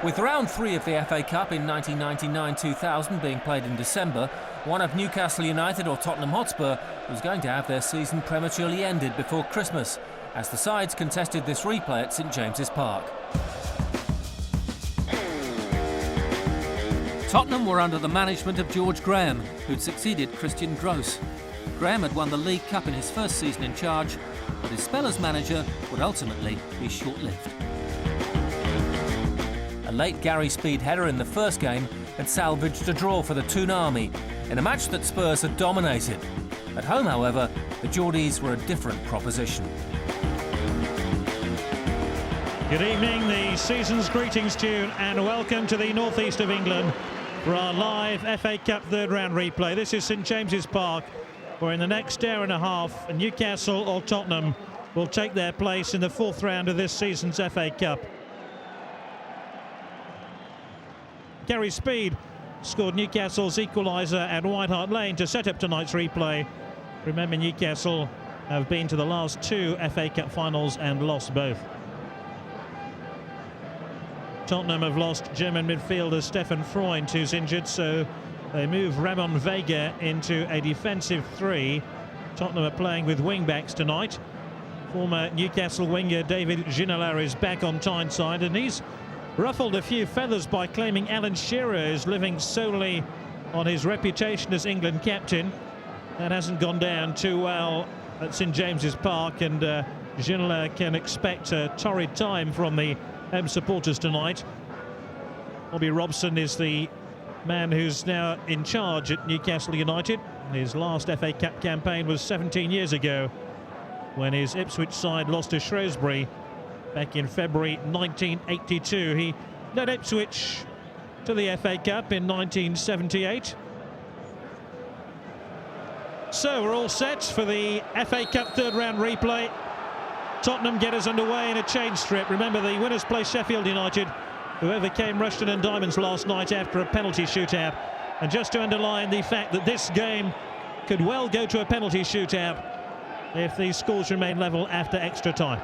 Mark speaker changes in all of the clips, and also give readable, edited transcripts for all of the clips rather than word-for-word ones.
Speaker 1: With round 3 of the FA Cup in 1999-2000 being played in December, one of Newcastle United or Tottenham Hotspur was going to have their season prematurely ended before Christmas, as the sides contested this replay at St James's Park. Tottenham were under the management of George Graham, who'd succeeded Christian Gross. Graham had won the League Cup in his first season in charge, but his spell as manager would ultimately be short-lived. A late Gary Speed header in the first game had salvaged a draw for the Toon Army in a match that Spurs had dominated. At home, however, the Geordies were a different proposition.
Speaker 2: Good evening, the season's greetings to you, and welcome to the northeast of England for our live FA Cup third round replay. This is St James's Park, where in the next hour and a half, Newcastle or Tottenham will take their place in the fourth round of this season's FA Cup. Gary Speed scored Newcastle's equaliser at White Hart Lane to set up tonight's replay. Remember, Newcastle have been to the last 2 FA Cup finals and lost both. Tottenham have lost German midfielder Stefan Freund, who's injured, so they move Ramon Vega into a defensive 3. Tottenham are playing with wing-backs tonight. Former Newcastle winger David Ginola is back on Tyneside, and he's ruffled a few feathers by claiming Alan Shearer is living solely on his reputation as England captain. That hasn't gone down too well at St James's Park, and Ginola can expect a torrid time from the home supporters tonight. Bobby Robson is the man who's now in charge at Newcastle United. His last FA Cup campaign was 17 years ago, when his Ipswich side lost to Shrewsbury back in February 1982. He led Ipswich to the FA Cup in 1978. So we're all set for the FA Cup third round replay. Tottenham get us underway in a change strip. Remember, the winners play Sheffield United, who overcame Rushden and Diamonds last night after a penalty shootout. And just to underline the fact that this game could well go to a penalty shootout if the scores remain level after extra time.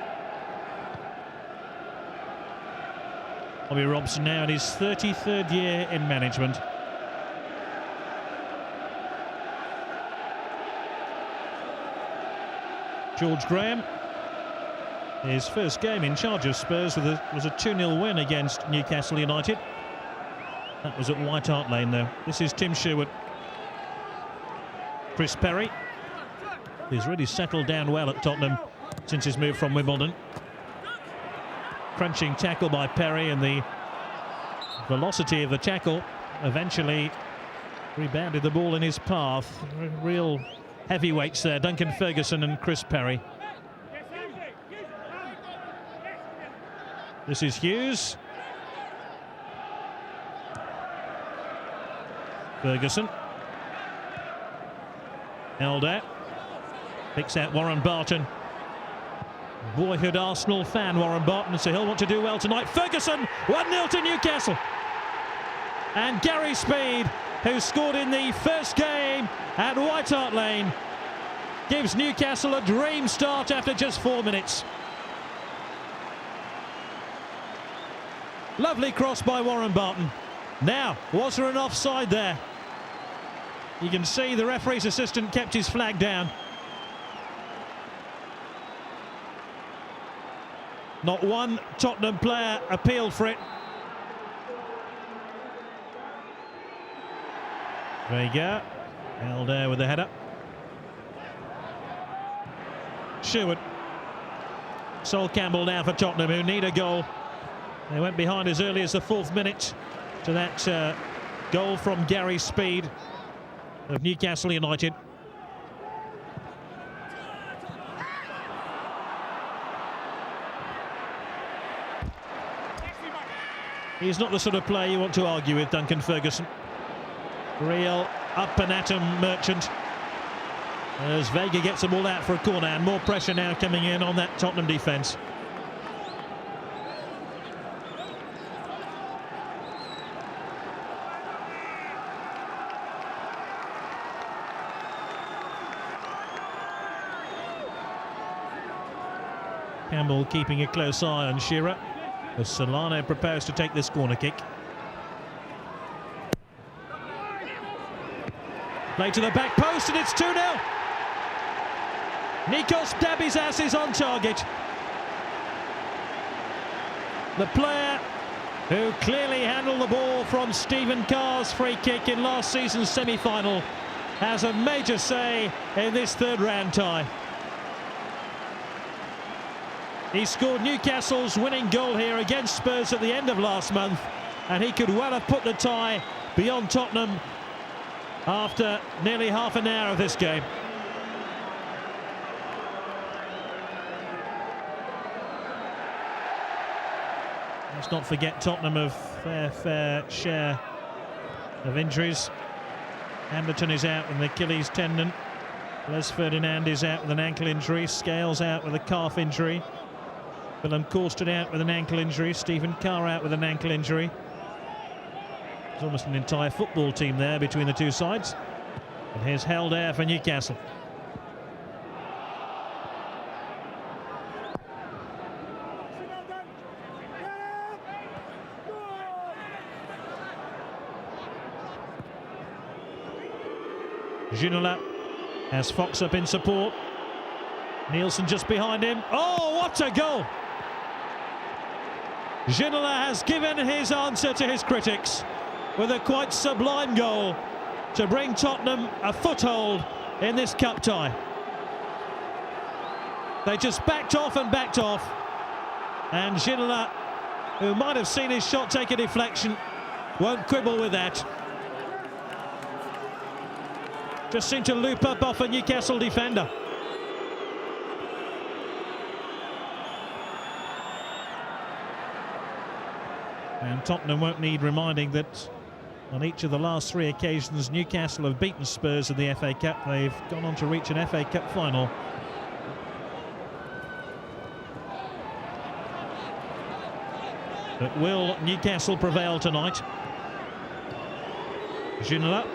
Speaker 2: Bobby Robson now in his 33rd year in management. George Graham, his first game in charge of Spurs was a 2-0 win against Newcastle United. That was at White Hart Lane, though. This is Tim Sherwood. Chris Perry, who's really settled down well at Tottenham since his move from Wimbledon. Crunching tackle by Perry, and the velocity of the tackle eventually rebounded the ball in his path. Real heavyweights there, Duncan Ferguson and Chris Perry. This is Hughes. Ferguson. Held out. Picks out Warren Barton. Boyhood Arsenal fan, Warren Barton, so he'll want to do well tonight. Ferguson, 1-0 to Newcastle. And Gary Speed, who scored in the first game at White Hart Lane, gives Newcastle a dream start after just 4 minutes. Lovely cross by Warren Barton. Now, was there an offside there? You can see the referee's assistant kept his flag down. Not one Tottenham player appealed for it. Vega held there with the header. Sherwood. Sol Campbell now for Tottenham, who need a goal. They went behind as early as the 4th minute to that goal from Gary Speed of Newcastle United. He's not the sort of player you want to argue with, Duncan Ferguson. Real up and at 'em merchant. As Vega gets the ball out for a corner, and more pressure now coming in on that Tottenham defence. Campbell keeping a close eye on Shearer. as Solano prepares to take this corner kick. Play to the back post, and it's 2-0. Nikos Dabizas is on target. The player who clearly handled the ball from Stephen Carr's free kick in last season's semi-final has a major say in this third round tie. He scored Newcastle's winning goal here against Spurs at the end of last month, and he could well have put the tie beyond Tottenham after nearly half an hour of this game. Let's not forget Tottenham of their fair share of injuries. Anderton is out with an Achilles tendon. Les Ferdinand is out with an ankle injury. Scales out with a calf injury. Willem Korsted out with an ankle injury. Stephen Carr out with an ankle injury. There's almost an entire football team there between the two sides. And here's Helder for Newcastle. Ginola has Fox up in support. Nielsen just behind him. Oh, what a goal! Ginola has given his answer to his critics with a quite sublime goal to bring Tottenham a foothold in this cup tie. They just backed off and backed off, and Ginola, who might have seen his shot take a deflection, won't quibble with that. Just seemed to loop up off a Newcastle defender. And Tottenham won't need reminding that on each of the last three occasions Newcastle have beaten Spurs in the FA Cup. They've gone on to reach an FA Cup final. But will Newcastle prevail tonight? Ginola.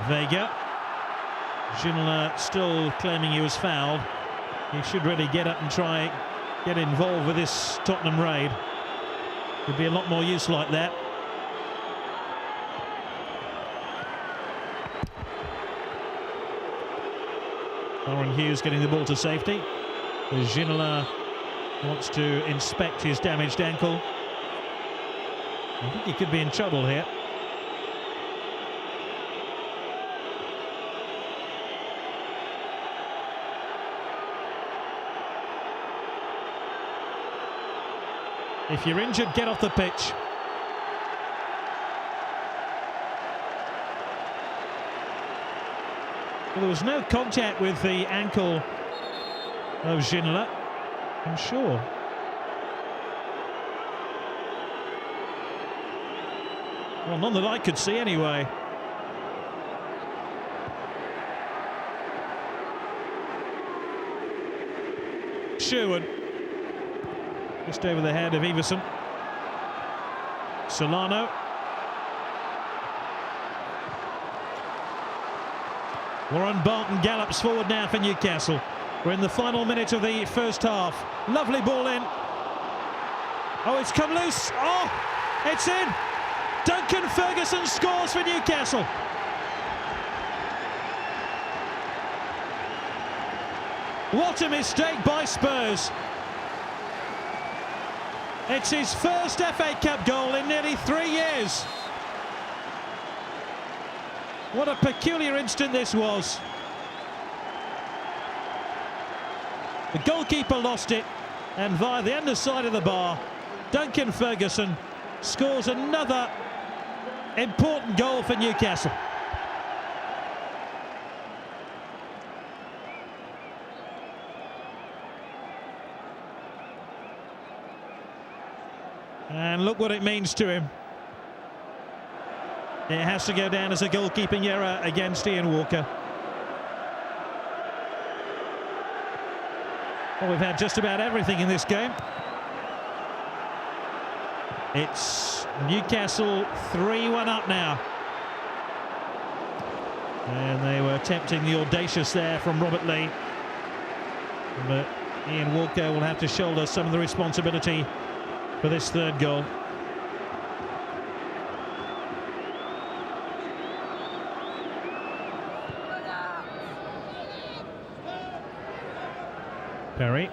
Speaker 2: Vega. Ginola still claiming he was fouled. He should really get up and try get involved with this Tottenham raid. Could be a lot more use like that. Lauren Hughes getting the ball to safety. Ginola wants to inspect his damaged ankle. I think he could be in trouble here. If you're injured, get off the pitch. Well, there was no contact with the ankle of Ginola, I'm sure. Well, none that I could see anyway. Sherwood. Just over the head of Everson. Solano. Warren Barton gallops forward now for Newcastle. We're in the final minute of the first half. Lovely ball in. Oh, it's come loose. Oh, it's in. Duncan Ferguson scores for Newcastle. What a mistake by Spurs. It's his first FA Cup goal in nearly 3 years. What a peculiar instant this was. The goalkeeper lost it, and via the underside of the bar, Duncan Ferguson scores another important goal for Newcastle. And look what it means to him. It has to go down as a goalkeeping error against Ian Walker. Well, we've had just about everything in this game. It's Newcastle 3-1 up now. And they were attempting the audacious there from Robert Lee. But Ian Walker will have to shoulder some of the responsibility for this third goal. Perry.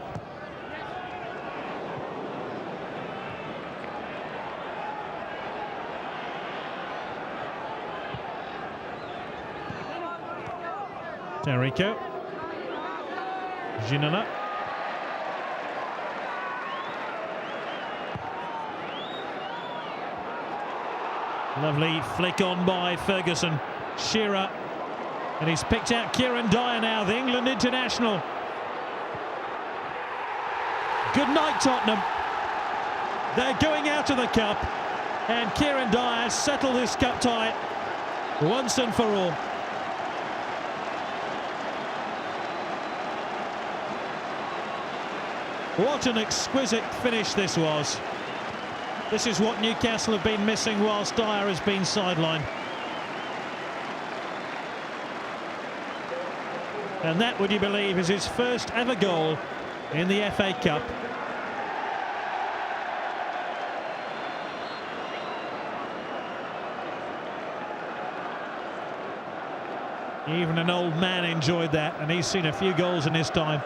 Speaker 2: Tarico. Ginola. Lovely flick on by Ferguson. Shearer. And he's picked out Kieran Dyer now, the England international. Good night, Tottenham. They're going out of the cup. And Kieran Dyer has settled his cup tie once and for all. What an exquisite finish this was. This is what Newcastle have been missing whilst Dyer has been sidelined. And that, would you believe, is his first ever goal in the FA Cup. Even an old man enjoyed that, and he's seen a few goals in his time.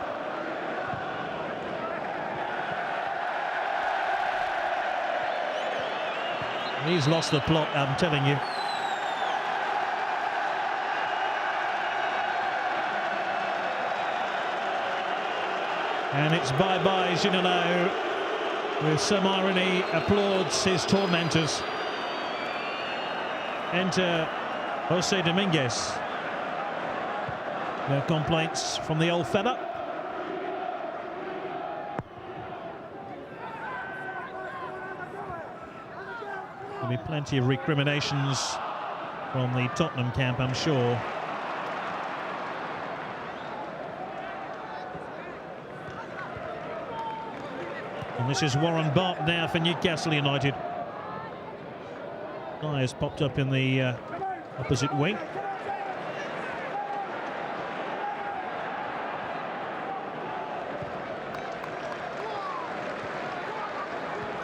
Speaker 2: He's lost the plot, I'm telling you. And it's bye-bye, Ginola, who, with some irony, applauds his tormentors. Enter Jose Dominguez. No complaints from the old fella. There'll be plenty of recriminations from the Tottenham camp, I'm sure. And this is Warren Barton now for Newcastle United. Guy has popped up in the opposite wing.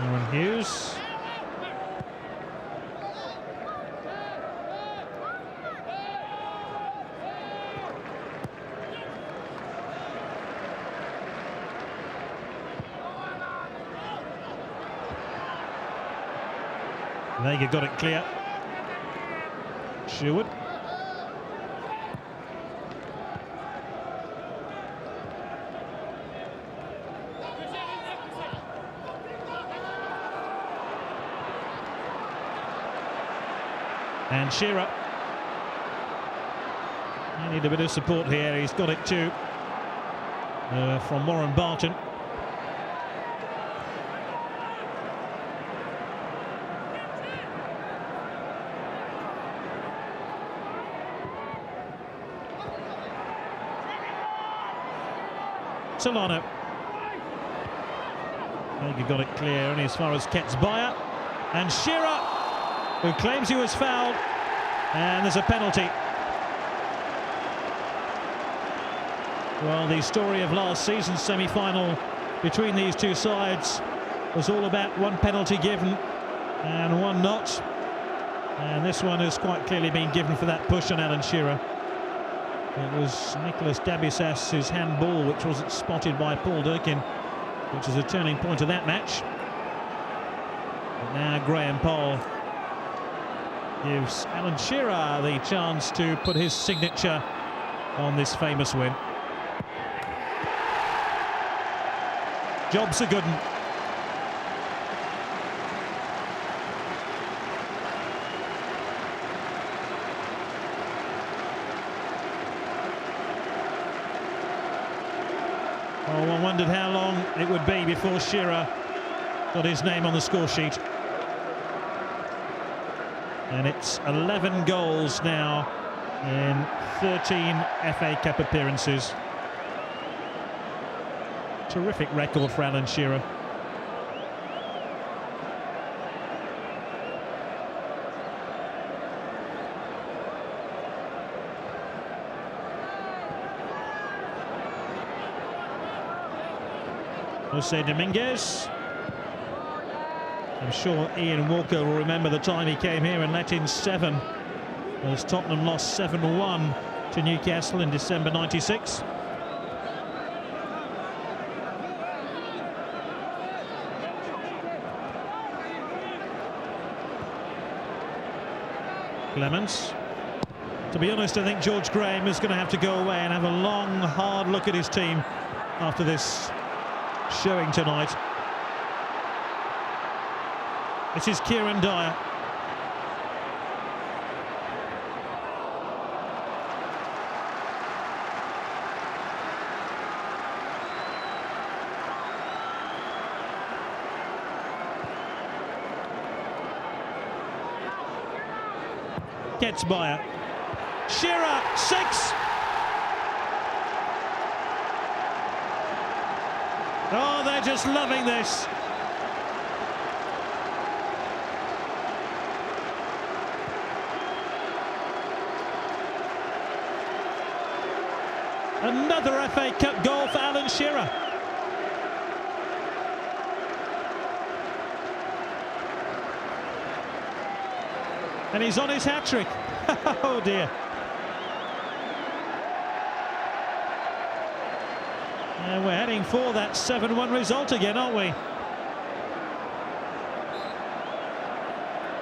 Speaker 2: Aaron Hughes. Vega got it clear. Sherwood. And Shearer. They need a bit of support here. He's got it too. From Warren Barton. Solano. Vega got it clear, only as far as Ketsbayer. And Shearer, who claims he was fouled, and there's a penalty. Well, the story of last season's semi-final between these two sides was all about one penalty given and one not. And this one has quite clearly been given for that push on Alan Shearer. It was Nicholas Dabisas's handball which wasn't spotted by Paul Durkin, which is a turning point of that match. But now Graham Poll gives Alan Shearer the chance to put his signature on this famous win. Job's a good one. Well, one wondered how long it would be before Shearer got his name on the score sheet. And it's 11 goals now in 13 FA Cup appearances. Terrific record for Alan Shearer. Jose Dominguez. I'm sure Ian Walker will remember the time he came here and let in 7 as Tottenham lost 7-1 to Newcastle in December '96. Clements. To be honest, I think George Graham is going to have to go away and have a long, hard look at his team after this showing tonight. This is Kieran Dyer. Gets by it. Shearer, 6. Oh, they're just loving this. Another FA Cup goal for Alan Shearer. And he's on his hat-trick. Oh dear. And we're heading for that 7-1 result again, aren't we?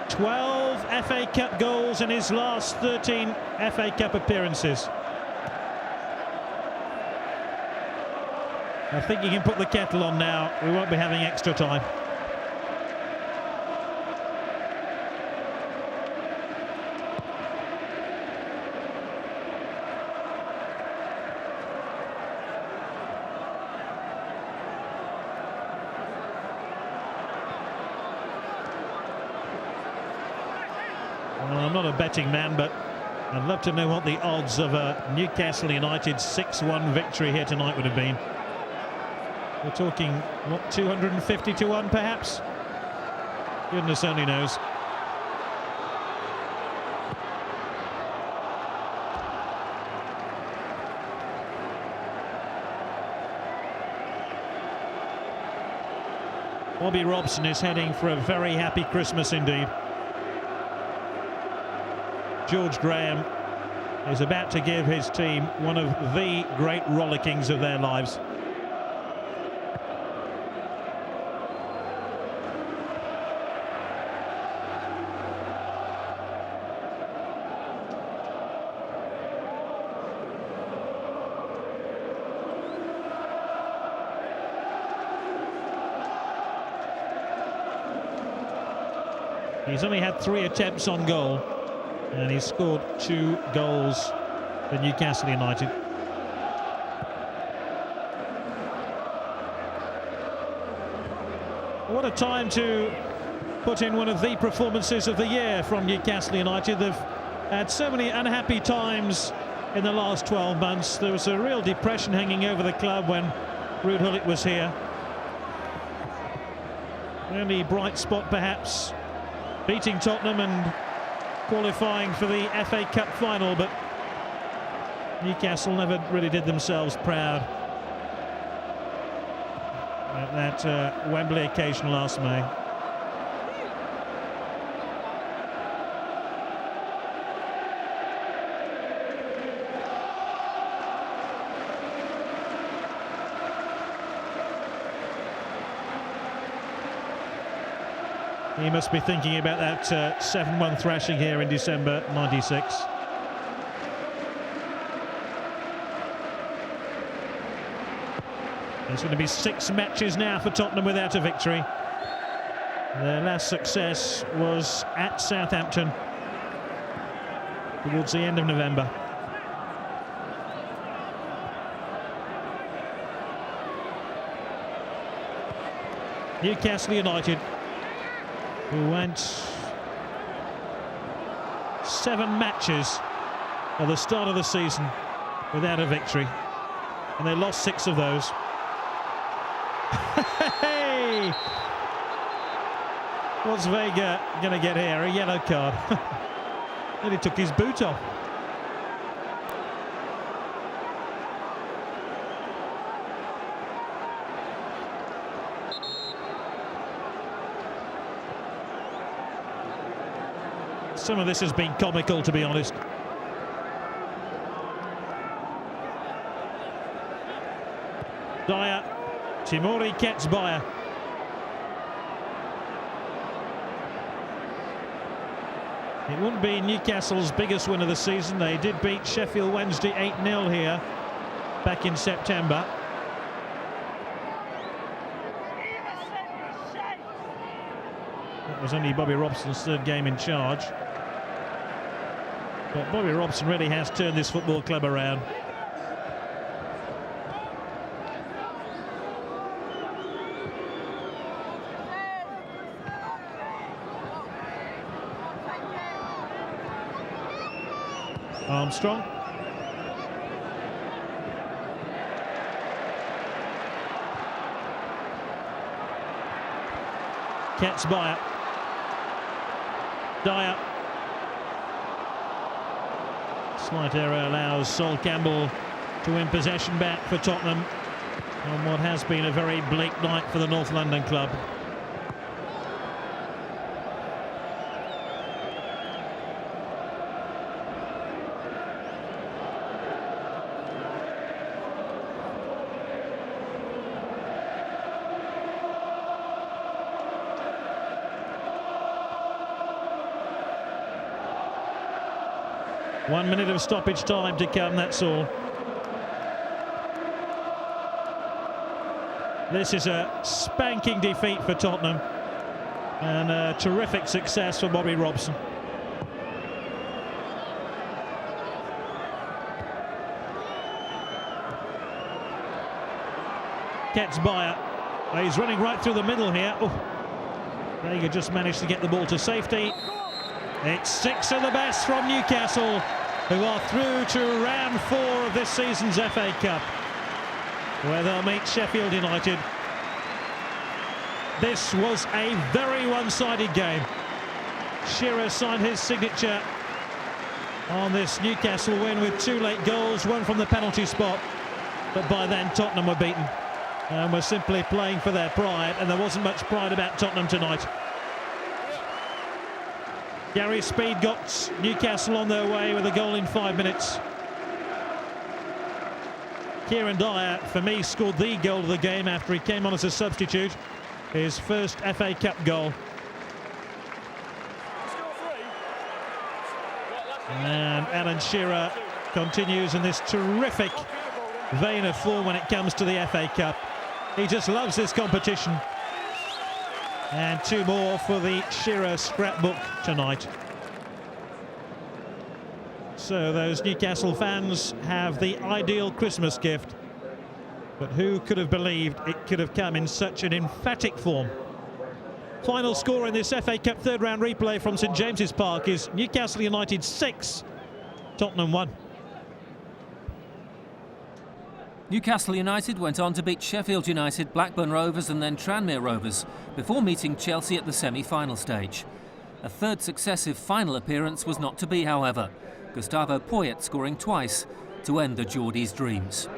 Speaker 2: 12 FA Cup goals in his last 13 FA Cup appearances. I think you can put the kettle on now. We won't be having extra time. Well, I'm not a betting man, but I'd love to know what the odds of a Newcastle United 6-1 victory here tonight would have been. We're talking, what, 250 to 1 perhaps? Goodness only knows. Bobby Robson is heading for a very happy Christmas indeed. George Graham is about to give his team one of the great rollickings of their lives. He's only had 3 attempts on goal, and he's scored 2 goals for Newcastle United. What a time to put in one of the performances of the year from Newcastle United. They've had so many unhappy times in the last 12 months. There was a real depression hanging over the club when Ruud Gullit was here. The only bright spot perhaps beating Tottenham and qualifying for the FA Cup final, but Newcastle never really did themselves proud at that Wembley occasion last May. He must be thinking about that 7-1 thrashing here in December '96. There's going to be 6 matches now for Tottenham without a victory. Their last success was at Southampton towards the end of November. Newcastle United, who went 7 matches at the start of the season without a victory, and they lost 6 of those. Hey! What's Vega going to get here? A yellow card. And he took his boot off. Some of this has been comical, to be honest. Dyer, Timori Ketsbayer. It wouldn't be Newcastle's biggest win of the season. They did beat Sheffield Wednesday 8-0 here back in September. That was only Bobby Robson's third game in charge. But Bobby Robson really has turned this football club around. Armstrong. Ketsbayer. Dyer. Slight error allows Sol Campbell to win possession back for Tottenham on what has been a very bleak night for the North London club. One minute of stoppage time to come, that's all. This is a spanking defeat for Tottenham and a terrific success for Bobby Robson. Ketsbayer. He's running right through the middle here. Vega just managed to get the ball to safety. It's 6 of the best from Newcastle, who are through to round 4 of this season's FA Cup, where they'll meet Sheffield United. This was a very one-sided game. Shearer signed his signature on this Newcastle win with 2 late goals, one from the penalty spot, but by then Tottenham were beaten and were simply playing for their pride, and there wasn't much pride about Tottenham tonight. Gary Speed got Newcastle on their way with a goal in 5 minutes. Kieran Dyer, for me, scored the goal of the game after he came on as a substitute. His first FA Cup goal. And Alan Shearer continues in this terrific vein of form when it comes to the FA Cup. He just loves this competition. And 2 more for the Shearer scrapbook tonight. So those Newcastle fans have the ideal Christmas gift. But who could have believed it could have come in such an emphatic form? Final score in this FA Cup third round replay from St James's Park is Newcastle United 6, Tottenham 1.
Speaker 1: Newcastle United went on to beat Sheffield United, Blackburn Rovers and then Tranmere Rovers before meeting Chelsea at the semi-final stage. A third successive final appearance was not to be, however. Gustavo Poyet scoring twice to end the Geordies' dreams.